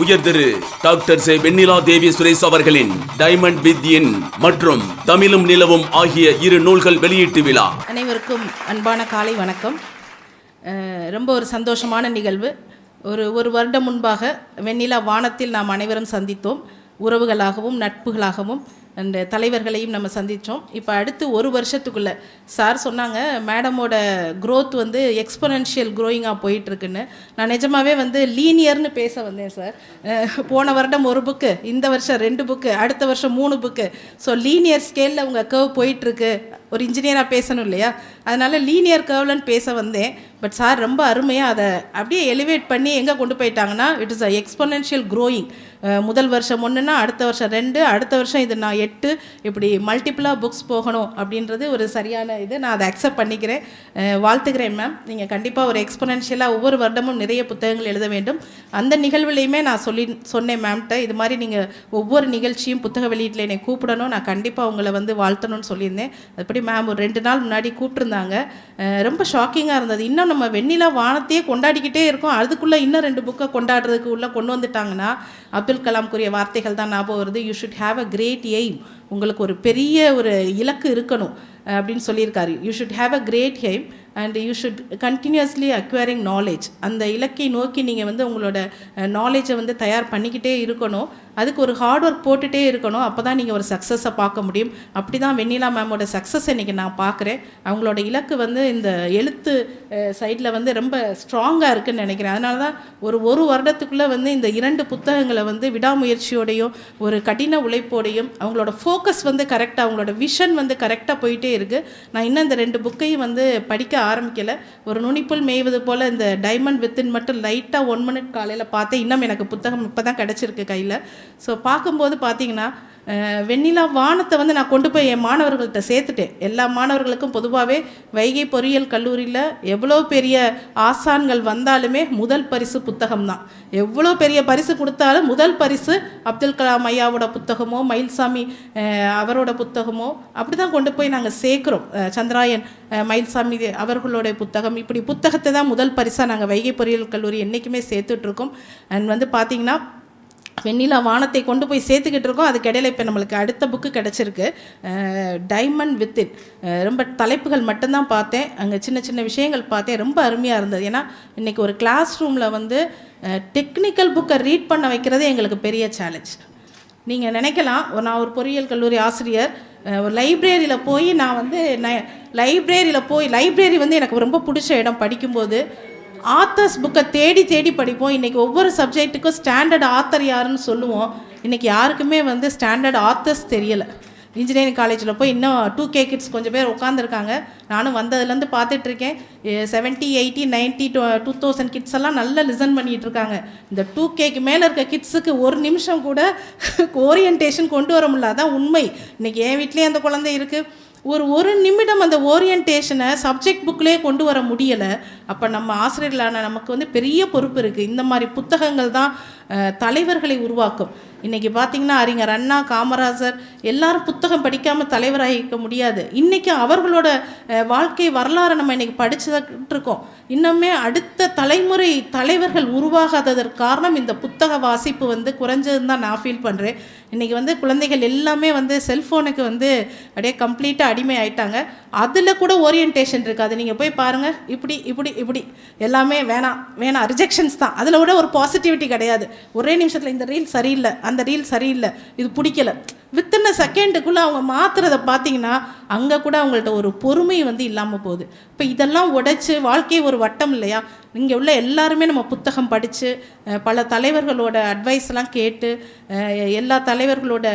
உயர்திரு டாக்டர் சே வெண்ணிலா தேவி சுரேஷ் அவர்களின் diamond with in மற்றும் தமிழும் நிலவும் ஆகிய 2 நூல்கள் வெளியீட்டு விழா. அனைவருக்கும் அன்பான காலை வணக்கம். ரொம்ப ஒரு சந்தோஷமான நிகழ்வு. ஒரு வருடம் முன்பாக வெண்ணிலா வானத்தில் நாம் அனைவரும் சந்தித்தோம். உறவுகளாகவும் நட்புகளாகவும் அந்த தலைவர்களையும் நம்ம சந்தித்தோம். இப்போ அடுத்து ஒரு வருஷத்துக்குள்ளே சார் சொன்னாங்க மேடமோட க்ரோத் வந்து எக்ஸ்பொனென்ஷியல் க்ரோயிங்காக போயிட்டுருக்குன்னு. நான் நிஜமாகவே வந்து லீனியர்னு பேச வந்தேன் சார். போன வருடம் 1 புக்கு, இந்த வருஷம் 2 புக்கு, அடுத்த வருஷம் 3 புக்கு. ஸோ லீனியர் ஸ்கேலில் உங்கள் கர்வ் போயிட்டுருக்கு. ஒரு இன்ஜினியராக பேசணும் இல்லையா, அதனால் லீனியர் கர்வ்லன்னு பேச வந்தேன். பட் சார் ரொம்ப அருமையாக அதை அப்படியே எலிவேட் பண்ணி எங்கே கொண்டு போயிட்டாங்கன்னா, it is a exponential growing. முதல் வருஷம் 1ன்னா அடுத்த வருஷம் 2, அடுத்த வருஷம் இது நான் 8, இப்படி மல்டிப்புளாக புக்ஸ் போகணும் அப்படின்றது ஒரு சரியான இது. நான் அதை அக்செப்ட் பண்ணிக்கிறேன். வாழ்த்துக்கிறேன் மேம். நீங்கள் கண்டிப்பாக ஒரு எக்ஸ்பொனென்ஷியலாக ஒவ்வொரு வருடமும் நிறைய புத்தகங்கள் எழுத வேண்டும். அந்த நிகழ்வுலையுமே நான் சொன்னேன் மேம்கிட்ட, இது மாதிரி நீங்கள் ஒவ்வொரு நிகழ்ச்சியும் புத்தக வெளியீட்டில் என்னை கூப்பிடணும், நான் கண்டிப்பாக உங்களை வந்து வாழ்த்தணும்னு சொல்லியிருந்தேன். அதுபடி மேம் ஒரு 2 நாள் முன்னாடி கூப்பிட்டுருந்தாங்க. ரொம்ப ஷாக்கிங்காக இருந்தது. இன்னும் நம்ம வெண்ணிலா வானத்தையே கொண்டாடிக்கிட்டே இருக்கோம், அதுக்குள்ளே இன்னும் 2 புக்கை கொண்டாடுறதுக்கு உள்ளே கொண்டு வந்துட்டாங்கன்னா, அப்துல் கலாம் கூறிய வார்த்தைகள் தான் ஞாபகம் வருது. You should have a great aim. உங்களுக்கு ஒரு பெரிய ஒரு இலக்கு இருக்கணும் அப்படின்னு சொல்லியிருக்காரு. You should have a great aim and you should continuously acquiring knowledge. அந்த இலக்கை நோக்கி நீங்கள் வந்து உங்களோட நாலேஜை வந்து தயார் பண்ணிக்கிட்டே இருக்கணும். அதுக்கு ஒரு ஹார்ட் ஒர்க் போட்டுகிட்டே இருக்கணும். அப்போ தான் நீங்கள் ஒரு சக்ஸஸை பார்க்க முடியும். அப்படி தான் வெண்ணிலா மேமோட சக்ஸஸ் இன்றைக்கி நான் பார்க்குறேன். அவங்களோட இலக்கு வந்து இந்த எழுத்து சைடில் வந்து ரொம்ப ஸ்ட்ராங்காக இருக்குதுன்னு நினைக்கிறேன். அதனால தான் ஒரு வருடத்துக்குள்ளே வந்து இந்த 2 புத்தகங்களை வந்து விடாமுயற்சியோடையும் ஒரு கடின உழைப்போடையும் அவங்களோட ஃபோக்கஸ் வந்து கரெக்டாக, அவங்களோட விஷன் வந்து கரெக்டாக போயிட்டே இருக்குது. நான் இன்னும் இந்த 2 புக்கையும் வந்து படிக்க ஆரம்பிக்கலை. ஒரு நுனிப்புல் மேய்வது போல் இந்த டைமண்ட் வித்தின் மட்டும் லைட்டாக 1 மினிட் காலையில் பார்த்தேன். இன்னும் எனக்கு புத்தகம் இப்போ தான் கிடச்சிருக்கு கையில். ஸோ பார்க்கும்போது பார்த்தீங்கன்னா வெண்ணிலா வானத்தை வந்து நான் கொண்டு போய் என் மாணவர்கள்ட்ட சேர்த்துட்டேன். எல்லா மாணவர்களுக்கும் பொதுவாகவே வைகை பொறியியல் கல்லூரியில் எவ்வளோ பெரிய ஆசான்கள் வந்தாலுமே முதல் பரிசு புத்தகம் தான். எவ்வளோ பெரிய பரிசு கொடுத்தாலும் முதல் பரிசு அப்துல் கலாம் ஐயாவோட புத்தகமோ மயில்சாமி அவரோட புத்தகமோ அப்படி தான் கொண்டு போய் நாங்கள் சேர்க்குறோம். சந்திராயன் மயில்சாமி அவர்களுடைய புத்தகம், இப்படி புத்தகத்தை தான் முதல் பரிசாக நாங்கள் வைகை பொறியியல் கல்லூரி என்றைக்குமே சேர்த்துட்ருக்கோம். அண்ட் வந்து பார்த்திங்கன்னா வெண்ணிலா வானத்தை கொண்டு போய் சேர்த்துக்கிட்டு இருக்கோம். அதுக்கு இடையில இப்போ நம்மளுக்கு அடுத்த புக்கு கிடச்சிருக்கு, டைமண்ட் வித்தின். ரொம்ப தலைப்புகள் மட்டும்தான் பார்த்தேன், அங்கே சின்ன சின்ன விஷயங்கள் பார்த்தேன். ரொம்ப அருமையாக இருந்தது. ஏன்னா இன்றைக்கி ஒரு கிளாஸ் ரூமில் வந்து டெக்னிக்கல் புக்கை ரீட் பண்ண வைக்கிறது எங்களுக்கு பெரிய சேலஞ்ச். நீங்கள் நினைக்கலாம், நான் ஒரு பொறியியல் கல்லூரி ஆசிரியர், ஒரு லைப்ரரியில் போய் லைப்ரரி வந்து எனக்கு ரொம்ப பிடிச்ச இடம். படிக்கும்போது ஆத்தர்ஸ் புக்கை தேடி தேடி படிப்போம். இன்றைக்கி ஒவ்வொரு சப்ஜெக்ட்டுக்கும் ஸ்டாண்டர்ட் ஆத்தர் யாருன்னு சொல்லுவோம். இன்றைக்கி யாருக்குமே வந்து ஸ்டாண்டர்ட் ஆத்தர்ஸ் தெரியலை. இன்ஜினியரிங் காலேஜில் போய் இன்னும் 2K கிட்ஸ் கொஞ்சம் பேர் உட்காந்துருக்காங்க. நானும் வந்ததுலேருந்து பார்த்துட்ருக்கேன். 70, 80, 90, 2000 கிட்ஸ் எல்லாம் நல்லா லிசன் பண்ணிகிட்ருக்காங்க. இந்த 2Kக்கு மேலே இருக்க கிட்ஸுக்கு ஒரு நிமிஷம் கூட ஓரியன்டேஷன் கொண்டு வர முடியல. அதான் உண்மை. இன்றைக்கி என் வீட்லேயே அந்த குழந்தை இருக்குது. ஒரு நிமிடம் அந்த ஓரியன்டேஷனை சப்ஜெக்ட் புக்கிலே கொண்டு வர முடியலை. அப்போ நம்ம ஆசிரியர்களான நமக்கு வந்து பெரிய பொறுப்பு இருக்குது. இந்த மாதிரி புத்தகங்கள் தான் தலைவர்களை உருவாக்கும். இன்றைக்கி பார்த்திங்கன்னா அறிஞர் அண்ணா, காமராஜர் எல்லாரும் புத்தகம் படிக்காமல் தலைவராகிக்க முடியாது. இன்றைக்கி அவர்களோட வாழ்க்கை வரலாறை நம்ம இன்றைக்கி படிச்சுட்டு இருக்கோம். இன்னுமே அடுத்த தலைமுறை தலைவர்கள் உருவாகாததற்கு காரணம் இந்த புத்தக வாசிப்பு வந்து குறைஞ்சதுன்னு தான் நான் ஃபீல் பண்ணுறேன். இன்றைக்கி வந்து குழந்தைகள் எல்லாமே வந்து செல்ஃபோனுக்கு வந்து அப்படியே கம்ப்ளீட்டாக அடிமை ஆகிட்டாங்க. அதில் கூட ஓரியன்டேஷன் இருக்காது. நீங்கள் போய் பாருங்கள், இப்படி இப்படி இப்படி எல்லாமே வேணாம் ரிஜெக்ஷன்ஸ் தான். அதில் கூட ஒரு பாசிட்டிவிட்டி கிடையாது. ஒரே நிமிஷத்தில் இந்த ரீல் சரியில்லை, அந்த ரீல் சரியில்லை, இது பிடிக்கலை, வித்தின் செகண்டுக்குள்ளே அவங்க மாற்றுறதை பார்த்தீங்கன்னா அங்கே கூட அவங்கள்ட்ட ஒரு பொறுமை வந்து இல்லாமல் போகுது. இப்போ இதெல்லாம் உடைச்சி வாழ்க்கையை ஒரு வட்டம் இல்லையா? இங்கே உள்ள எல்லாருமே நம்ம புத்தகம் படித்து பல தலைவர்களோட அட்வைஸ்லாம் கேட்டு எல்லா தலைவர்களோட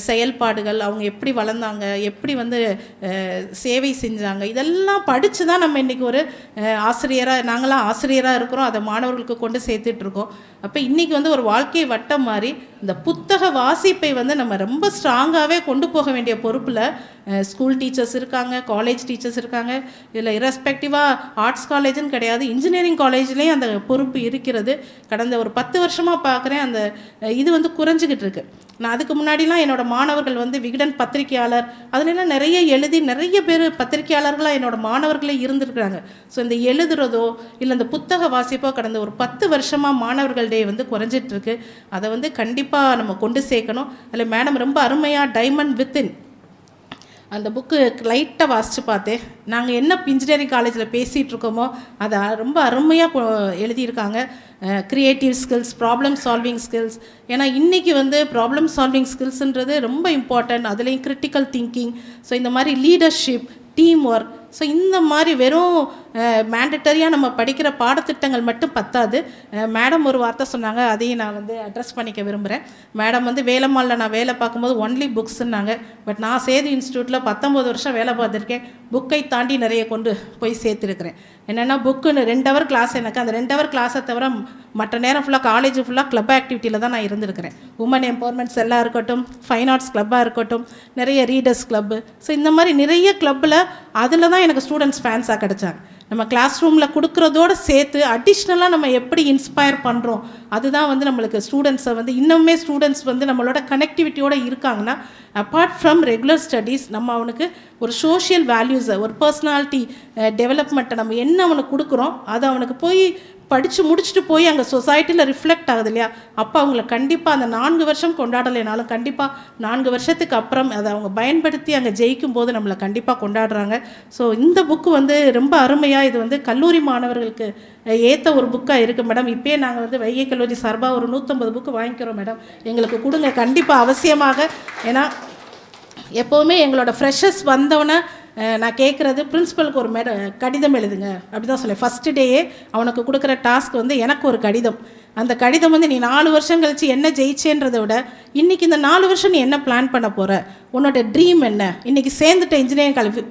செயல்பாடுகள், அவங்க எப்படி வளர்ந்தாங்க, எப்படி வந்து சேவை செஞ்சாங்க, இதெல்லாம் படித்து தான் நம்ம இன்றைக்கி ஒரு நாங்களாம் ஆசிரியராக இருக்கிறோம். அதை மாணவர்களுக்கு கொண்டு சேர்த்துட்ருக்கோம். அப்போ இன்றைக்கி வந்து ஒரு வாழ்க்கை வட்டம் மாதிரி இந்த புத்தக வாசிப்பை வந்து நம்ம ரொம்ப ஸ்ட்ராங்காகவே கொண்டு போக வேண்டிய பொறுப்பில் ஸ்கூல் டீச்சர்ஸ் இருக்காங்க, காலேஜ் டீச்சர்ஸ் இருக்காங்க. இதில் இரஸ்பெக்டிவாக ஆர்ட்ஸ் காலேஜுன்னு கிடையாது, இன்ஜினியரிங் காலேஜ்லேயும் அந்த பொறுப்பு இருக்கிறது. கடந்த ஒரு 10 வருஷமாக பார்க்குறேன் அந்த இது வந்து குறைஞ்சிக்கிட்டு இருக்குது. நான் அதுக்கு முன்னாடிலாம் என்னோடய மாணவர்கள் வந்து விகடன் பத்திரிகையாளர் அதுலலாம் நிறைய எழுதி நிறைய பேர் பத்திரிகையாளர்களாக என்னோடய மாணவர்களே இருந்திருக்கிறாங்க. ஸோ இந்த எழுதுறதோ இல்லை இந்த புத்தக வாசிப்போ கடந்த ஒரு 10 வருஷமாக மாணவர்கள் டே வந்து குறைஞ்சிட்ருக்கு. அதை வந்து கண்டிப்பாக நம்ம கொண்டு சேர்க்கணும். அதில் மேடம் ரொம்ப அருமையாக டைமண்ட் வித்தின் அந்த புக்கு லைட்டாக வாசித்து பார்த்தேன். நாங்கள் என்ன இன்ஜினியரிங் காலேஜில் பேசிகிட்டு இருக்கோமோ அதை ரொம்ப அருமையாக எழுதியிருக்காங்க. Creative skills, problem solving skills. ஏன்னா இன்றைக்கி வந்து ப்ராப்ளம் சால்விங் ஸ்கில்ஸுன்றது ரொம்ப இம்பார்ட்டன்ட். அதுலேயும் கிரிட்டிக்கல் திங்கிங், ஸோ இந்த மாதிரி லீடர்ஷிப், டீம் ஒர்க். ஸோ இந்த மாதிரி வெறும் மேண்டட்டரியாக நம்ம படிக்கிற பாடத்திட்டங்கள் மட்டும் பத்தாது. மேடம் ஒரு வார்த்தை சொன்னாங்க, அதையும் நான் வந்து அட்ரஸ் பண்ணிக்க விரும்புகிறேன். மேடம் வந்து வேலம்மாளில் நான் வேலை பார்க்கும்போது ஒன்லி புக்ஸுன்னாங்க. பட் நான் சேது இன்ஸ்டியூட்டில் 19 வருஷம் வேலை பார்த்துருக்கேன். புக்கை தாண்டி நிறைய கொண்டு போய் சேர்த்துருக்கிறேன். என்னென்னா புக்குன்னு 2 ஹவர் கிளாஸ், எனக்கு அந்த 2 ஹவர் கிளாஸை தவிர மற்ற நேரம் ஃபுல்லாக காலேஜ் ஃபுல்லாக கிளப் ஆக்டிவிட்டியில் தான் நான் இருந்திருக்கிறேன். உமன் எம்பவர்மெண்ட் செல்லாக இருக்கட்டும், ஃபைன் ஆர்ட்ஸ் கிளப்பாக இருக்கட்டும், நிறைய ரீடர்ஸ் கிளப்பு. ஸோ இந்த மாதிரி நிறைய கிளப்பில் அதில் தான் எனக்கு ஸ்டூடெண்ட்ஸ் ஃபேன்ஸாக கிடச்சாங்க. நம்ம கிளாஸ் ரூமில் கொடுக்குறதோடு சேர்த்து அடிஷ்னலாக நம்ம எப்படி இன்ஸ்பயர் பண்ணுறோம், அதுதான் வந்து நம்மளுக்கு ஸ்டூடெண்ட்ஸை வந்து இன்னுமே ஸ்டூடெண்ட்ஸ் வந்து நம்மளோட கனெக்டிவிட்டியோடு இருக்காங்கன்னா, அப்பார்ட் ஃப்ரம் ரெகுலர் ஸ்டடீஸ் நம்ம அவனுக்கு ஒரு சோஷியல் வேல்யூஸை, ஒரு பர்சனாலிட்டி டெவலப்மெண்ட்டை நம்ம என்ன அவனுக்கு கொடுக்குறோம் அதை அவனுக்கு போய் படித்து முடிச்சுட்டு போய் அங்கே சொசைட்டியில் ரிஃப்ளெக்ட் ஆகுது இல்லையா, அப்போ அவங்கள கண்டிப்பாக அந்த 4 வருஷம் கொண்டாடலைனாலும் கண்டிப்பாக 4 வருஷத்துக்கு அப்புறம் அதை அவங்க பயன்படுத்தி அங்கே ஜெயிக்கும் போது நம்மளை கண்டிப்பாக கொண்டாடுறாங்க. ஸோ இந்த புக்கு வந்து ரொம்ப அருமையாக, இது வந்து கல்லூரி மாணவர்களுக்கு ஏற்ற ஒரு புக்காக இருக்குது மேடம். இப்போயே நாங்கள் வந்து வைகை கல்லூரி சார்பாக ஒரு 150 புக்கு வாங்கிக்கிறோம் மேடம். எங்களுக்கு கொடுங்க கண்டிப்பாக அவசியமாக. ஏன்னா எப்போவுமே எங்களோட ஃப்ரெஷர்ஸ் வந்தவொன்னே நான் கேட்குறது, பிரின்ஸிபலுக்கு ஒரு கடிதம் எழுதுங்க அப்படி தான் சொல்லேன். ஃபஸ்ட்டு டேயே அவனுக்கு கொடுக்குற டாஸ்க் வந்து எனக்கு ஒரு கடிதம். அந்த கடிதம் வந்து நீ 4 வருஷம் கழித்து என்ன ஜெயிச்சேன்றதை விட இன்றைக்கி இந்த 4 வருஷம் நீ என்ன பிளான் பண்ண போகிற, உன்னோட ட்ரீம் என்ன, இன்றைக்கி சேர்ந்துட்ட இன்ஜினியரிங் காலேஜ்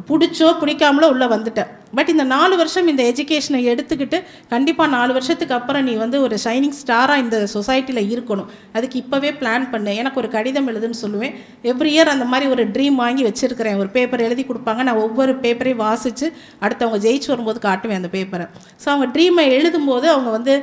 பிடிச்சோ பிடிக்காமலோ உள்ளே வந்துட்டேன். பட் இந்த 4 வருஷம் இந்த எஜுகேஷனை எடுத்துக்கிட்டு கண்டிப்பாக 4 வருஷத்துக்கு அப்புறம் நீ வந்து ஒரு ஷைனிங் ஸ்டாராக இந்த சொசைட்டியில் இருக்கணும். அதுக்கு இப்போவே பிளான் பண்ணு, எனக்கு ஒரு கடிதம் எழுதுன்னு சொல்லுவேன். எவ்ரி இயர் அந்த மாதிரி ஒரு ட்ரீம் வாங்கி வச்சுருக்கிறேன். ஒரு பேப்பர் எழுதி கொடுப்பாங்க, நான் ஒவ்வொரு பேப்பரையும் வாசித்து அடுத்தவங்க ஜெயிச்சு வரும்போது காட்டுவேன் அந்த பேப்பரை. ஸோ அவங்க ட்ரீமை எழுதும்போது அவங்க வந்து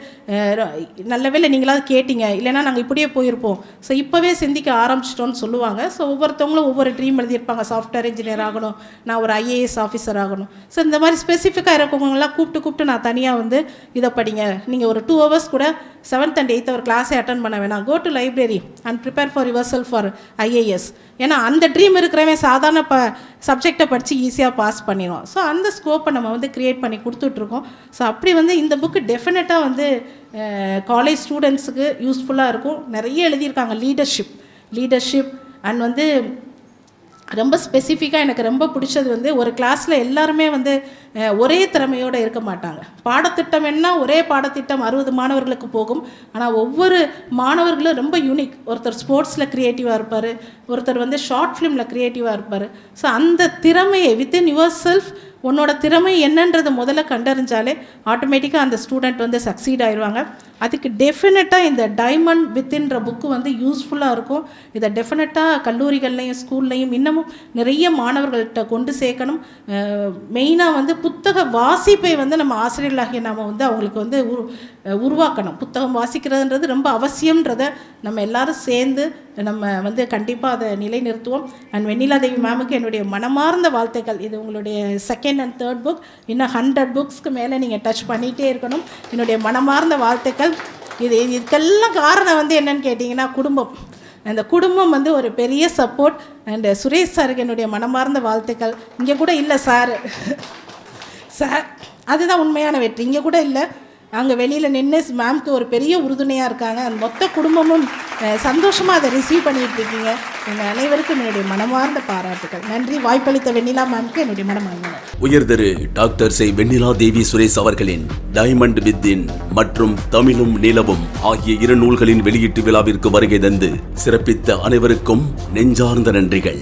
நல்ல வேளை நீங்களாவது கேட்டீங்க, இல்லைன்னா நாங்கள் இப்படியே போயிருப்போம், ஸோ இப்போவே சிந்திக்க ஆரம்பிச்சிட்டோன்னு சொல்லுவாங்க. ஸோ ஒவ்வொருத்தவங்களும் ஒவ்வொரு ட்ரீம் எழுதியிருப்பாங்க. சாஃப்ட்வேர் இன்ஜினியர் ஆகணும், நான் ஒரு IAS ஆஃபீஸர் ஆகணும். ஸோ இந்த மாதிரி ஸ்பெசிஃபிக்காக இருக்கவங்களாம் கூப்பிட்டு நான் தனியாக வந்து இதை படிங்க, நீங்கள் ஒரு 2 hours கூட 7th and 8th கிளாஸை அட்டன் பண்ண வேணாம், go to library and prepare for yourself for IAS. ஏன்னா அந்த ட்ரீம் இருக்கிறவன் சாதாரண சப்ஜெக்டை படித்து ஈஸியாக பாஸ் பண்ணிடுவோம். ஸோ அந்த ஸ்கோப்பை நம்ம வந்து க்ரியேட் பண்ணி கொடுத்துட்ருக்கோம். ஸோ அப்படி வந்து இந்த புக்கு டெஃபினட்டாக வந்து காலேஜ் ஸ்டூடெண்ட்ஸுக்கு யூஸ்ஃபுல்லாக இருக்கும். நிறைய எழுதியிருக்காங்க லீடர்ஷிப் அண்ட் வந்து ரொம்ப ஸ்பெசிஃபிக்காக எனக்கு ரொம்ப பிடிச்சது வந்து ஒரு கிளாஸில் எல்லாருமே வந்து ஒரே திறமையோடு இருக்க மாட்டாங்க. பாடத்திட்டம் என்ன, ஒரே பாடத்திட்டம் 60 மாணவர்களுக்கு போகும். ஆனால் ஒவ்வொரு மாணவர்களும் ரொம்ப யூனிக். ஒருத்தர் ஸ்போர்ட்ஸில் க்ரியேட்டிவாக இருப்பார், ஒருத்தர் வந்து ஷார்ட் ஃபிலிமில் க்ரியேட்டிவாக இருப்பார். ஸோ அந்த திறமையை வித்தின் யுவர் செல்ஃப் உன்னோட திறமை என்னன்றதை முதல்ல கண்டறிஞ்சாலே ஆட்டோமேட்டிக்காக அந்த ஸ்டூடெண்ட் வந்து சக்சீட் ஆயிடுவாங்க. அதுக்கு டெஃபினட்டாக இந்த டைமண்ட் வித்தின்ற புக்கு வந்து யூஸ்ஃபுல்லாக இருக்கும். இதை டெஃபினட்டாக கல்லூரிகள்லையும் ஸ்கூல்லையும் இன்னமும் நிறைய மாணவர்கள்ட்ட கொண்டு சேர்க்கணும். மெயினாக வந்து புத்தக வாசிப்பை வந்து நம்ம ஆசிரியர்களாகிய நாம் வந்து அவங்களுக்கு வந்து உருவாக்கணும். புத்தகம் வாசிக்கிறதுன்றது ரொம்ப அவசியம்ன்றதை நம்ம எல்லாரும் சேர்ந்து நம்ம வந்து கண்டிப்பாக அதை நிலைநிறுத்துவோம். அண்ட் வெண்ணிலா தேவி மேமுக்கு என்னுடைய மனமார்ந்த வாழ்த்துக்கள். இது உங்களுடைய 2nd and 3rd புக், இன்னும் 100 புக்ஸ்க்கு மேலே நீங்கள் டச் பண்ணிகிட்டே இருக்கணும். என்னுடைய மனமார்ந்த வாழ்த்துக்கள். இதுக்கெல்லாம் காரணம் வந்து என்னன்னு கேட்டிங்கன்னா குடும்பம். அந்த குடும்பம் வந்து ஒரு பெரிய சப்போர்ட். அண்ட் சுரேஷ் சாருக்கு என்னுடைய மனமார்ந்த வாழ்த்துக்கள். இங்கே கூட இல்லை சார், அதுதான் உண்மையான வெற்றி. இங்கே கூட இல்லை, அங்கே வெளியில் நின்று மேம்க்கு ஒரு பெரிய உறுதுணையாக இருக்காங்க. அந்த மொத்த குடும்பமும் சந்தோஷமாக அதை ரிசீவ் பண்ணிகிட்டு இருக்கீங்க. எங்கள் அனைவருக்கும் என்னுடைய மனமார்ந்த பாராட்டுகள். நன்றி. வாய்ப்பளித்த வெண்ணிலா மேம்க்கு என்னுடைய மனமார்ந்த. உயர்திரு டாக்டர் சை வெண்ணிலா தேவி சுரேஷ் அவர்களின் டைமண்ட் வித்தின் மற்றும் தமிழும் நிலவும் ஆகிய 2 நூல்களின் வெளியீட்டு விழாவிற்கு வருகை தந்து சிறப்பித்த அனைவருக்கும் நெஞ்சார்ந்த நன்றிகள்.